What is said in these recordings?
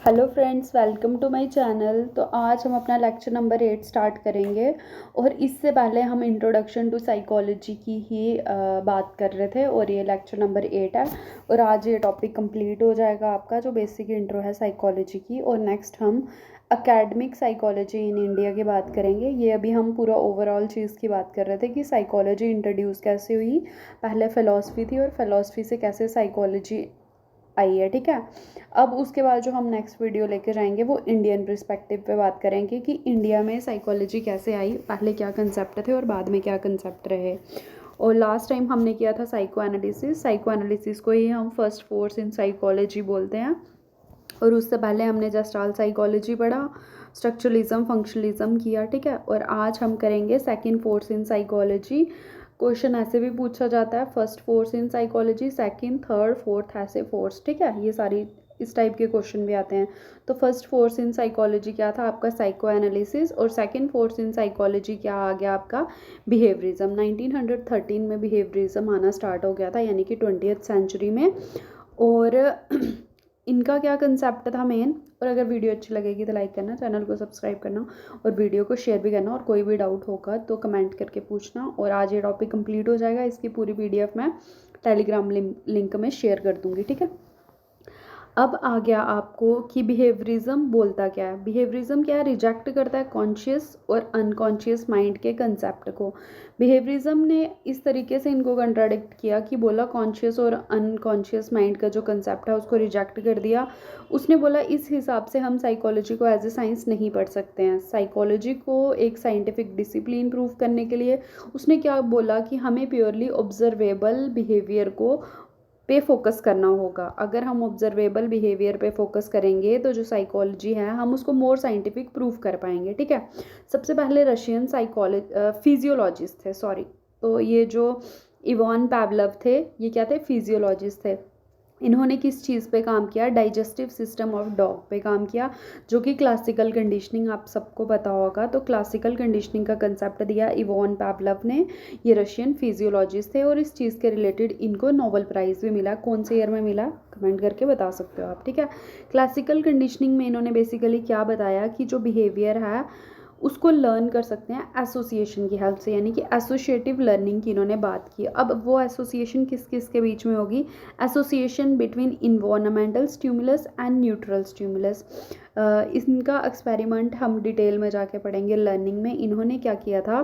Hello friends, welcome to my channel. तो आज हम अपना लेक्चर नंबर 8 स्टार्ट करेंगे। और इससे पहले हम इंट्रोडक्शन टू साइकोलॉजी की ही बात कर रहे थे और ये लेक्चर नंबर 8 है। और आज ये टॉपिक कंप्लीट हो जाएगा आपका, जो बेसिक इंट्रो है साइकोलॉजी की। और नेक्स्ट हम एकेडमिक साइकोलॉजी इन इंडिया की बात करेंगे। ये अभी हम पूरा ओवरऑल चीज़ की बात कर रहे थे कि साइकोलॉजी इंट्रोड्यूस कैसे हुई। पहले फ़िलॉसफी थी और फिलॉसफी से कैसे साइकोलॉजी आई है, ठीक है। अब उसके बाद जो हम नेक्स्ट वीडियो लेके जाएंगे वो इंडियन पर्सपेक्टिव पे बात करेंगे कि इंडिया में साइकोलॉजी कैसे आई, पहले क्या कंसेप्ट थे और बाद में क्या कंसेप्ट रहे। और लास्ट टाइम हमने किया था साइको एनालिसिस को ही हम फर्स्ट फोर्स इन साइकोलॉजी बोलते हैं। और उससे पहले हमने जस्टाल साइकोलॉजी पढ़ा, स्ट्रक्चरलिज्म, फंक्शनलिज्म किया, ठीक है। और आज हम करेंगे second force in psychology. Question ऐसे भी पूछा जाता है, first force in psychology, second, third, fourth, ऐसे फोर्स, ठीक है। ये सारी इस टाइप के क्वेश्चन भी आते हैं। तो फर्स्ट फोर्स इन साइकोलॉजी क्या था आपका, साइको एनालिसिस। और सेकंड फोर्स इन साइकोलॉजी क्या आ गया आपका, बिहेवियरिज्म। 1913 में बिहेवियरिज्म आना स्टार्ट हो गया था, यानी कि 20th सेंचुरी में। और इनका क्या कंसेप्ट था मेन। और अगर वीडियो अच्छी लगेगी तो लाइक करना, चैनल को सब्सक्राइब करना और वीडियो को शेयर भी करना। और कोई भी डाउट होगा तो कमेंट करके पूछना। और आज ये टॉपिक कंप्लीट हो जाएगा, इसकी पूरी पीडीएफ मैं टेलीग्राम लिंक में शेयर कर दूँगी, ठीक है। अब आ गया आपको कि बिहेवियरिज्म बोलता क्या है। बिहेवियरिज्म क्या है, रिजेक्ट करता है कॉन्शियस और अनकॉन्शियस माइंड के कंसेप्ट को। बिहेवियरिज्म ने इस तरीके से इनको कंट्राडिक्ट किया कि बोला कॉन्शियस और अनकॉन्शियस माइंड का जो कंसेप्ट है उसको रिजेक्ट कर दिया। उसने बोला इस हिसाब से हम साइकोलॉजी को एज ए साइंस नहीं पढ़ सकते हैं। साइकोलॉजी को एक साइंटिफिक डिसिप्लिन प्रूव करने के लिए उसने क्या बोला कि हमें प्योरली ऑब्जर्वेबल बिहेवियर को पे फोकस करना होगा। अगर हम ऑब्जर्वेबल बिहेवियर पे फोकस करेंगे तो जो साइकोलॉजी है हम उसको मोर साइंटिफिक प्रूफ कर पाएंगे, ठीक है। सबसे पहले रशियन फिजियोलॉजिस्ट थे, सॉरी। तो ये जो इवान पावलोव थे, ये क्या थे, फिजियोलॉजिस्ट थे। इन्होंने किस चीज़ पे काम किया, डाइजेस्टिव सिस्टम ऑफ डॉग पे काम किया, जो कि क्लासिकल कंडीशनिंग आप सबको पता होगा। तो क्लासिकल कंडीशनिंग का कंसेप्ट दिया इवान पावलोव ने। ये रशियन फिजियोलॉजिस्ट थे और इस चीज़ के रिलेटेड इनको नोबेल प्राइज़ भी मिला। कौन से ईयर में मिला, कमेंट करके बता सकते हो आप, ठीक है। क्लासिकल कंडीशनिंग में इन्होंने बेसिकली क्या बताया कि जो बिहेवियर है उसको लर्न कर सकते हैं एसोसिएशन की हेल्प से, यानी कि एसोसिएटिव लर्निंग की इन्होंने बात की। अब वो एसोसिएशन किस किस के बीच में होगी, association between environmental stimulus and neutral stimulus. इनका एक्सपेरिमेंट हम डिटेल में जाके पढ़ेंगे लर्निंग में। इन्होंने क्या किया था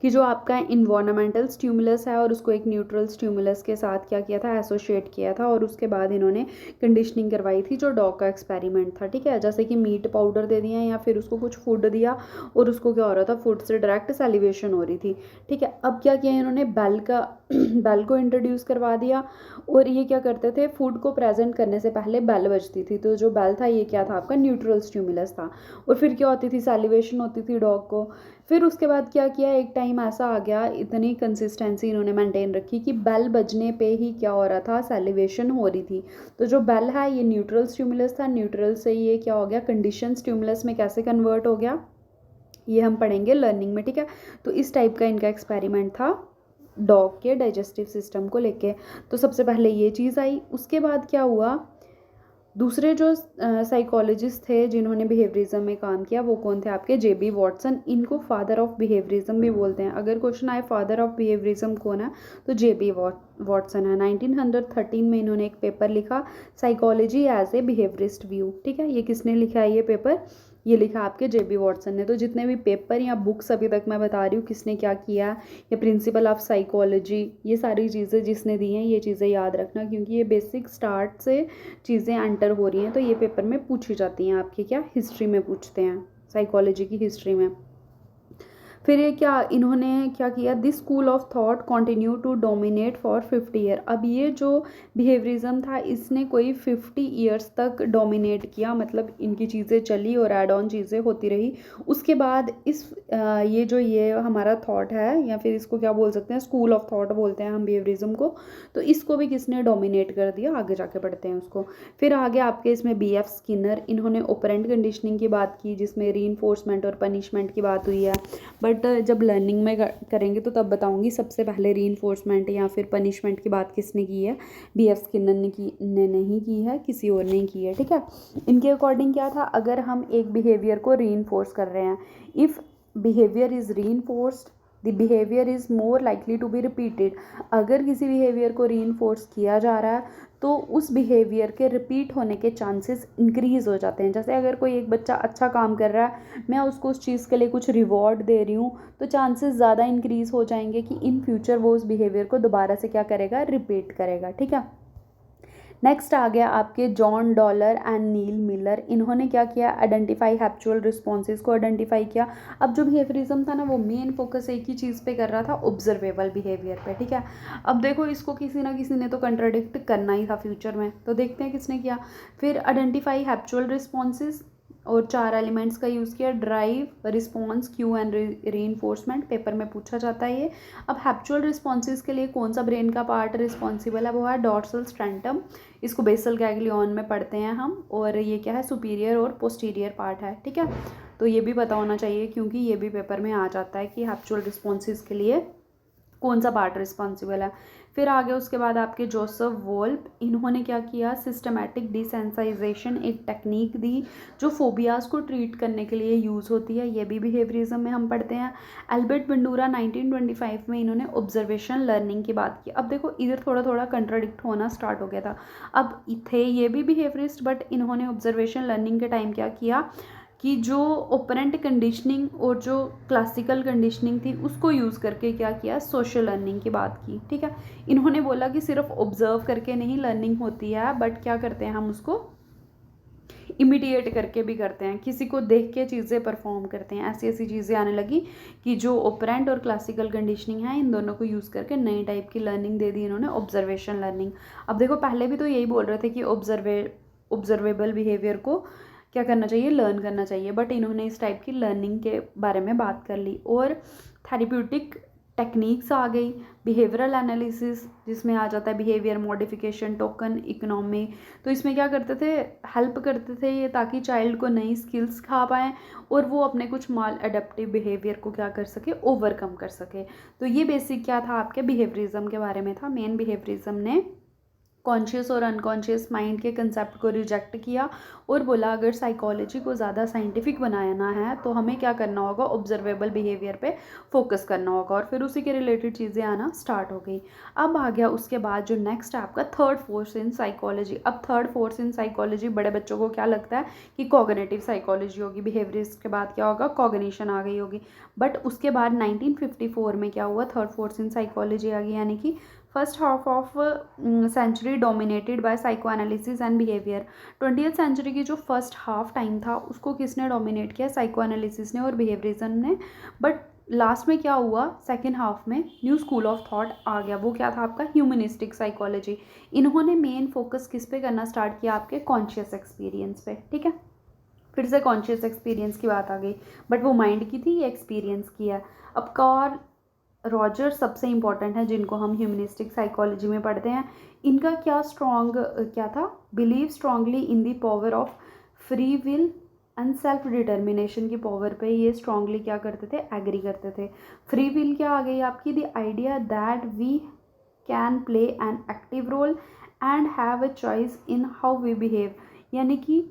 कि जो आपका इन्वायरमेंटल स्टिमुलस है और उसको एक न्यूट्रल स्टिमुलस के साथ क्या किया था, एसोशिएट किया था। और उसके बाद इन्होंने कंडीशनिंग करवाई थी, जो डॉग का एक्सपेरिमेंट था, ठीक है। जैसे कि मीट पाउडर दे दिया या फिर उसको कुछ फूड दिया और उसको क्या हो रहा था, फूड से डायरेक्ट सैलिवेशन हो रही थी, ठीक है। अब क्या किया इन्होंने, बेल को इंट्रोड्यूस करवा दिया। और ये क्या करते थे, फूड को प्रेजेंट करने से पहले बेल बजती थी। तो जो बेल था ये क्या था आपका, न्यूट्रल स्टिमुलस था। और फिर क्या होती थी, सैलिवेशन होती थी डॉग को। फिर उसके बाद क्या किया, एक टाइम ऐसा आ गया, इतनी कंसिस्टेंसी इन्होंने मेंटेन रखी कि बेल बजने पे ही क्या हो रहा था, सैलिवेशन हो रही थी। तो जो बेल है ये न्यूट्रल स्टिमुलस था, न्यूट्रल से ये क्या हो गया, कंडीशन स्टिमुलस में कैसे कन्वर्ट हो गया, ये हम पढ़ेंगे लर्निंग में, ठीक है। तो इस टाइप का इनका एक्सपेरिमेंट था डॉग के डाइजेस्टिव सिस्टम को लेके। तो सबसे पहले ये चीज़ आई। उसके बाद क्या हुआ, दूसरे जो साइकोलॉजिस्ट थे जिन्होंने बिहेवियरिज्म में काम किया वो कौन थे आपके, जेबी वॉटसन। इनको फादर ऑफ बिहेवियरिज्म भी बोलते हैं। अगर क्वेश्चन आए फादर ऑफ बिहेवियरिज्म कौन है तो जेबी वॉटसन है। 1913 में इन्होंने एक पेपर लिखा, psychology as a behaviourist view, ठीक है। ये किसने लिखा है ये पेपर, ये लिखा आपके जेबी वॉटसन ने। तो जितने भी पेपर या बुक्स अभी तक मैं बता रही हूँ किसने क्या किया, या प्रिंसिपल ऑफ साइकोलॉजी, ये सारी चीज़ें जिसने दी हैं ये चीज़ें याद रखना, क्योंकि ये बेसिक स्टार्ट से चीज़ें एंटर हो रही हैं। तो ये पेपर में पूछी जाती हैं आपकी, क्या हिस्ट्री में पूछते हैं, साइकोलॉजी की हिस्ट्री में। फिर ये क्या इन्होंने क्या किया, this school of thought continue to dominate for 50 year. अब ये जो बिहेवियरिज्म था इसने कोई 50 ईयर्स तक डोमिनेट किया, मतलब इनकी चीज़ें चली और एड ऑन चीज़ें होती रही। उसके बाद ये हमारा थॉट है, या फिर इसको क्या बोल सकते हैं, स्कूल ऑफ थॉट बोलते हैं हम बिहेवियरिज्म को। तो इसको भी किसने डोमिनेट कर दिया, आगे जाके पढ़ते हैं उसको। फिर आगे आपके इसमें BF स्किनर, इन्होंने ऑपरेंट कंडीशनिंग की बात की जिसमें रीइंफोर्समेंट और पनिशमेंट की बात हुई है। बट बट जब लर्निंग में करेंगे तो तब बताऊंगी। सबसे पहले रीइंफोर्समेंट या फिर पनिशमेंट की बात किसने की है, BF स्किनर ने नहीं की है, किसी और ने की है, ठीक है। इनके अकॉर्डिंग क्या था, अगर हम एक बिहेवियर को रीइंफोर्स कर रहे हैं, if behaviour is reinforced the behaviour is more likely to be repeated. अगर किसी बिहेवियर को रीइंफोर्स किया जा रहा है तो उस बिहेवियर के रिपीट होने के चांसेस इंक्रीज़ हो जाते हैं। जैसे अगर कोई एक बच्चा अच्छा काम कर रहा है, मैं उसको उस चीज़ के लिए कुछ रिवॉर्ड दे रही हूँ, तो चांसेस ज़्यादा इंक्रीज़ हो जाएंगे कि इन फ्यूचर वो उस बिहेवियर को दोबारा से क्या करेगा, रिपीट करेगा, ठीक है। नेक्स्ट आ गया आपके John Dollard and Neal Miller. इन्होंने क्या किया, आइडेंटिफाई हैप्चुअल रिस्पॉन्सेज को आइडेंटिफाई किया। अब जो बिहेवियरिज्म था ना, वो मेन फोकस एक ही चीज़ पे कर रहा था, ऑब्जर्वेबल बिहेवियर पे, ठीक है। अब देखो इसको किसी ना किसी ने तो कंट्राडिक्ट करना ही था फ्यूचर में, तो देखते हैं किसने किया। फिर आइडेंटिफाई हैप्चुअल रिस्पॉन्सेज और 4 एलिमेंट्स का यूज़ किया, drive, response, Q and reinforcement. Paper में पूछा जाता है ये। अब हैप्चुअल रिस्पॉन्सेज के लिए कौन सा ब्रेन का पार्ट रिस्पॉन्सिबल है, वो है डॉर्सल स्ट्रैंटम। इसको बेसल गैंग्लियन में पढ़ते हैं हम, और ये क्या है, सुपीरियर और पोस्टीरियर पार्ट है, ठीक है। तो ये भी पता होना चाहिए क्योंकि ये भी पेपर में आ जाता है कि हैप्चुअल रिस्पॉन्सेज के लिए कौन सा पार्ट रिस्पॉन्सिबल है। फिर आगे उसके बाद आपके जोसेफ वोल्फ, इन्होंने क्या किया, सिस्टमैटिक डिसेंसाइजेशन एक टेक्निक दी जो फोबियाज़ को ट्रीट करने के लिए यूज़ होती है, ये भी बिहेवियरिज्म में हम पढ़ते हैं। एल्बर्ट बंडूरा 1925 में इन्होंने ऑब्जर्वेशन लर्निंग की बात की। अब देखो इधर थोड़ा थोड़ा कंट्राडिक्ट होना स्टार्ट हो गया था। अब थे ये भी बिहेवियरिस्ट, बट इन्होंने ऑब्जर्वेशन लर्निंग के टाइम क्या किया कि जो ओपरेंट कंडीशनिंग और जो क्लासिकल कंडीशनिंग थी उसको यूज़ करके क्या किया, सोशल लर्निंग की बात की, ठीक है। इन्होंने बोला कि सिर्फ ऑब्जर्व करके नहीं लर्निंग होती है, बट क्या करते हैं हम उसको इमिडिएट करके भी करते हैं, किसी को देख के चीज़ें परफॉर्म करते हैं। ऐसी ऐसी चीज़ें आने लगी कि जो ओपरेंट और क्लासिकल कंडीशनिंग है, इन दोनों को यूज़ करके नई टाइप की लर्निंग दे दी इन्होंने, ऑब्जर्वेशन लर्निंग। अब देखो पहले भी तो यही बोल रहे थे कि ऑब्जर्वेबल बिहेवियर को क्या करना चाहिए, लर्न करना चाहिए, बट इन्होंने इस टाइप की लर्निंग के बारे में बात कर ली। और थेरेप्यूटिक टेक्निक्स आ गई, बिहेवियरल एनालिसिस जिसमें आ जाता है बिहेवियर मॉडिफिकेशन, टोकन इकोनॉमी। तो इसमें क्या करते थे, हेल्प करते थे ये ताकि चाइल्ड को नई स्किल्स सिखा पाएँ और वो अपने कुछ माल अडेप्टिव बिहेवियर को क्या कर सके, ओवरकम कर सके। तो ये बेसिक क्या था आपके बिहेवियरिज्म के बारे में था। मेन बिहेवियरिज्म ने कॉन्शियस और अनकॉन्शियस माइंड के कंसेप्ट को रिजेक्ट किया और बोला अगर साइकोलॉजी को ज़्यादा साइंटिफिक बनाना है तो हमें क्या करना होगा, ऑब्जर्वेबल बिहेवियर पे फोकस करना होगा। और फिर उसी के रिलेटेड चीज़ें आना स्टार्ट हो गई। अब आ गया उसके बाद जो नेक्स्ट है आपका थर्ड फोर्स इन साइकोलॉजी। अब थर्ड फोर्स इन साइकोलॉजी बड़े बच्चों को क्या लगता है कि कॉग्निटिव साइकोलॉजी होगी, बिहेवियरिस्ट के बाद क्या होगा, कॉग्निशन आ गई होगी। बट उसके बाद 1954 में क्या हुआ, थर्ड फोर्स इन साइकोलॉजी आ गई, यानी कि first half of century dominated by psychoanalysis and behaviour. 20th century की जो फर्स्ट हाफ टाइम था उसको किसने डोमिनेट किया, साइको एनालिसिस ने और बिहेवियरिज्म ने। बट लास्ट में क्या हुआ, सेकेंड हाफ में न्यू स्कूल ऑफ थॉट आ गया, वो क्या था आपका, ह्यूमनिस्टिक साइकोलॉजी। इन्होंने मेन फोकस किस पे करना स्टार्ट किया, आपके कॉन्शियस एक्सपीरियंस पे, ठीक है। फिर से कॉन्शियस एक्सपीरियंस की बात आ गई, बट वो माइंड की थी, ये एक्सपीरियंस की है। अब कार्ल रॉजर्स सबसे इंपॉर्टेंट है जिनको हम ह्यूमनिस्टिक साइकोलॉजी में पढ़ते हैं। इनका क्या स्ट्रॉन्ग क्या था, believe strongly in the power of free will and self determination की पावर पे ये स्ट्रांगली क्या करते थे, एग्री करते थे। फ्री विल क्या आ गई आपकी, the idea that we can play an active role and have a choice in how we behave, यानी कि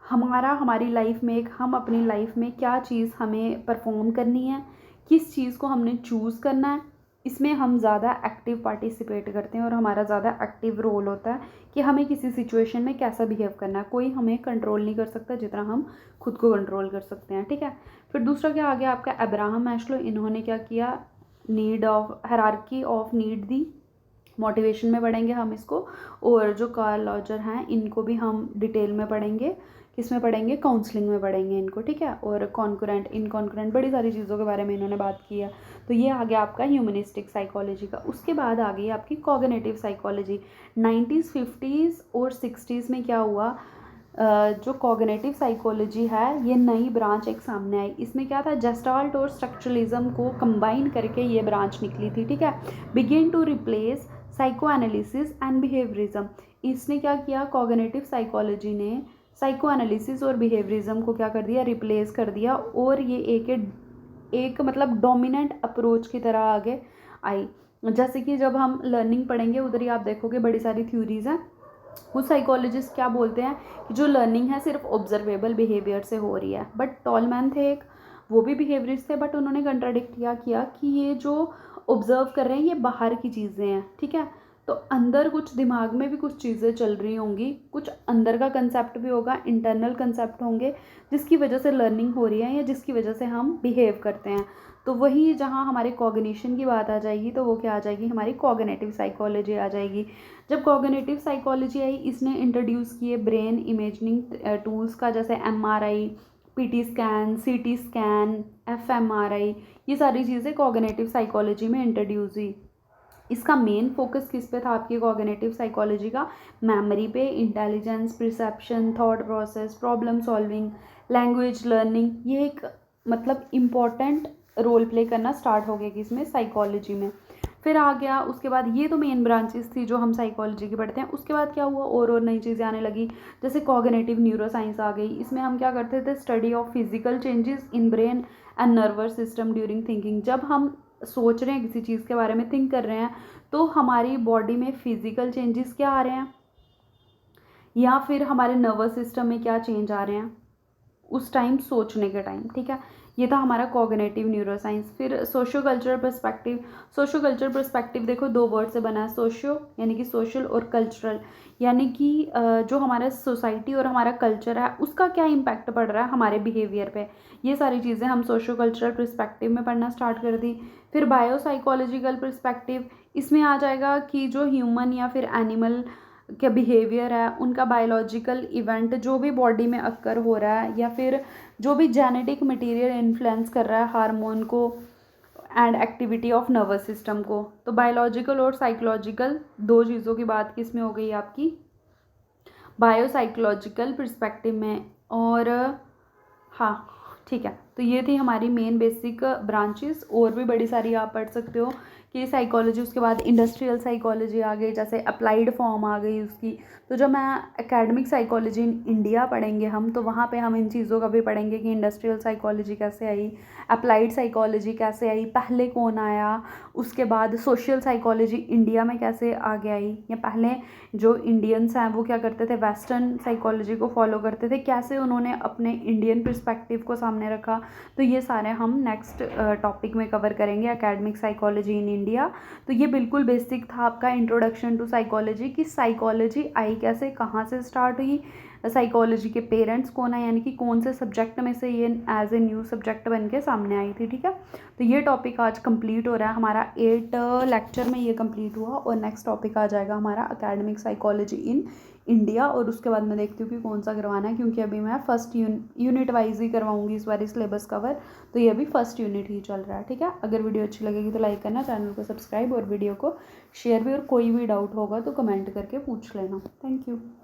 हमारी लाइफ में हम अपनी लाइफ में क्या चीज़ हमें परफॉर्म करनी है, किस चीज़ को हमने चूज़ करना है, इसमें हम ज़्यादा एक्टिव पार्टिसिपेट करते हैं और हमारा ज़्यादा एक्टिव रोल होता है कि हमें किसी सिचुएशन में कैसा बिहेव करना है। कोई हमें कंट्रोल नहीं कर सकता जितना हम खुद को कंट्रोल कर सकते हैं, ठीक है। फिर दूसरा क्या आ गया आपका, अब्राहम मैस्लो। इन्होंने क्या किया, need of hierarchy of need the, motivation में पढ़ेंगे हम इसको। और जो कार्ल रॉजर हैं इनको भी हम डिटेल में पढ़ेंगे, किस में पढ़ेंगे, काउंसलिंग में पढ़ेंगे इनको, ठीक है। और कॉन्करेंट इनकॉन्करेंट बड़ी सारी चीज़ों के बारे में इन्होंने बात की है। तो ये आ गया आपका ह्यूमनिस्टिक साइकोलॉजी का। उसके बाद आ गई आपकी कॉग्निटिव साइकोलॉजी। 90s 50s और 60s में क्या हुआ, जो कॉग्निटिव साइकोलॉजी है ये नई ब्रांच एक सामने आई। इसमें क्या था, जेस्टाल्ट और स्ट्रक्चरलिज्म को कंबाइन करके ये ब्रांच निकली थी, ठीक है। Begin to replace psychoanalysis and behaviourism. इसने क्या किया, कॉग्निटिव साइकोलॉजी ने साइको एनालिसिस और बिहेवियरिज्म को क्या कर दिया, रिप्लेस कर दिया, और ये एक एक मतलब डोमिनेंट अप्रोच की तरह आगे आई। जैसे कि जब हम लर्निंग पढ़ेंगे उधर ही आप देखोगे बड़ी सारी थ्योरीज हैं। कुछ साइकोलॉजिस्ट क्या बोलते हैं कि जो लर्निंग है सिर्फ ऑब्जर्वेबल बिहेवियर से हो रही है, बट टॉलमैन थे एक, वो भी बिहेवियरिस्ट थे, बट उन्होंने कंट्राडिक्ट किया कि ये जो ऑब्जर्व कर रहे हैं ये बाहर की चीज़ें हैं, ठीक है, तो अंदर कुछ दिमाग में भी कुछ चीज़ें चल रही होंगी, कुछ अंदर का कंसेप्ट भी होगा, इंटरनल कंसेप्ट होंगे जिसकी वजह से लर्निंग हो रही है या जिसकी वजह से हम बिहेव करते हैं। तो वही जहाँ हमारे कॉग्निशन की बात आ जाएगी तो वो क्या आ जाएगी, हमारी कॉग्निटिव साइकोलॉजी आ जाएगी। जब कॉग्निटिव साइकोलॉजी आई, इसने इंट्रोड्यूस किए ब्रेन इमेजिंग टूल्स का, जैसे MRI, PT scan, CT scan, fMRI, ये सारी चीज़ें कॉग्निटिव साइकोलॉजी में इंट्रोड्यूस हुई। इसका मेन फोकस किस पे था आपकी कॉग्निटिव साइकोलॉजी का, मेमोरी पे, intelligence, perception, thought process, problem solving, language learning, ये एक मतलब इम्पॉर्टेंट रोल प्ले करना स्टार्ट हो गया कि इसमें साइकोलॉजी में। फिर आ गया उसके बाद, ये तो मेन ब्रांचेस थी जो हम साइकोलॉजी की पढ़ते हैं। उसके बाद क्या हुआ, और नई चीज़ें आने लगी, जैसे कॉग्निटिव न्यूरोसाइंस आ गई। इसमें हम क्या करते थे, study of physical changes in brain and nervous system during thinking. जब हम सोच रहे हैं किसी चीज़ के बारे में, थिंक कर रहे हैं, तो हमारी बॉडी में फिजिकल चेंजेस क्या आ रहे हैं या फिर हमारे नर्वस सिस्टम में क्या चेंज आ रहे हैं उस टाइम, सोचने के टाइम, ठीक है। ये था हमारा कॉग्निटिव न्यूरोसाइंस। फिर socio cultural perspective. Socio cultural perspective देखो दो वर्ड से बना है, सोशियो यानी कि सोशल, और कल्चरल यानी कि जो हमारा सोसाइटी और हमारा कल्चर है उसका क्या इम्पैक्ट पड़ रहा है हमारे बिहेवियर पे। ये सारी चीज़ें हम सोशियो कल्चरल पर्सपेक्टिव में पढ़ना स्टार्ट कर दी। फिर बायो साइकोलॉजिकल पर्सपेक्टिव, इसमें आ जाएगा कि जो ह्यूमन या फिर एनिमल क्या बिहेवियर है, उनका बायोलॉजिकल इवेंट जो भी बॉडी में अक्कर हो रहा है, या फिर जो भी जेनेटिक मटेरियल इन्फ्लुएंस कर रहा है हार्मोन को and activity of nervous system को। तो बायोलॉजिकल और साइकोलॉजिकल दो चीज़ों की बात किस में हो गई आपकी, बायोसाइकोलॉजिकल पर्सपेक्टिव में। और हाँ ठीक है, तो ये थी हमारी मेन बेसिक ब्रांचेस। और भी बड़ी सारी आप पढ़ सकते हो कि साइकोलॉजी, उसके बाद इंडस्ट्रियल साइकोलॉजी आ गई, जैसे अप्लाइड फॉर्म आ गई उसकी। तो जब मैं एकेडमिक साइकोलॉजी इन इंडिया पढ़ेंगे हम, तो वहाँ पे हम इन चीज़ों का भी पढ़ेंगे कि इंडस्ट्रियल साइकोलॉजी कैसे आई, अप्लाइड साइकोलॉजी कैसे आई, पहले कौन आया, उसके बाद सोशल साइकोलॉजी इंडिया में कैसे आगे आई, या पहले जो इंडियंस हैं वो क्या करते थे, वेस्टर्न साइकोलॉजी को फॉलो करते थे, कैसे उन्होंने अपने इंडियन पर्सपेक्टिव को सामने रखा। तो ये सारे हम नेक्स्ट टॉपिक में कवर करेंगे, एकेडमिक साइकोलॉजी इन इंडिया। तो ये बिल्कुल बेसिक था आपका इंट्रोडक्शन टू साइकोलॉजी, कि साइकोलॉजी आई कैसे, कहाँ से स्टार्ट हुई, साइकोलॉजी के पेरेंट्स कौन है, यानी कि कौन से सब्जेक्ट में से ये एज ए न्यू सब्जेक्ट बन के सामने आई थी, ठीक है। तो ये टॉपिक आज कंप्लीट हो रहा है हमारा, 8 लेक्चर में ये कंप्लीट हुआ। और नेक्स्ट टॉपिक आ जाएगा हमारा एकेडमिक साइकोलॉजी इन इंडिया। और उसके बाद मैं देखती हूँ कि कौन सा करवाना है, क्योंकि अभी मैं फर्स्ट यूनिट वाइज ही करवाऊँगी इस बार सिलेबस कवर। तो ये अभी फर्स्ट यूनिट ही चल रहा है, ठीक है। अगर वीडियो अच्छी लगेगी तो लाइक करना, चैनल को सब्सक्राइब और वीडियो को शेयर भी, और कोई भी डाउट होगा तो कमेंट करके पूछ लेना। Thank you.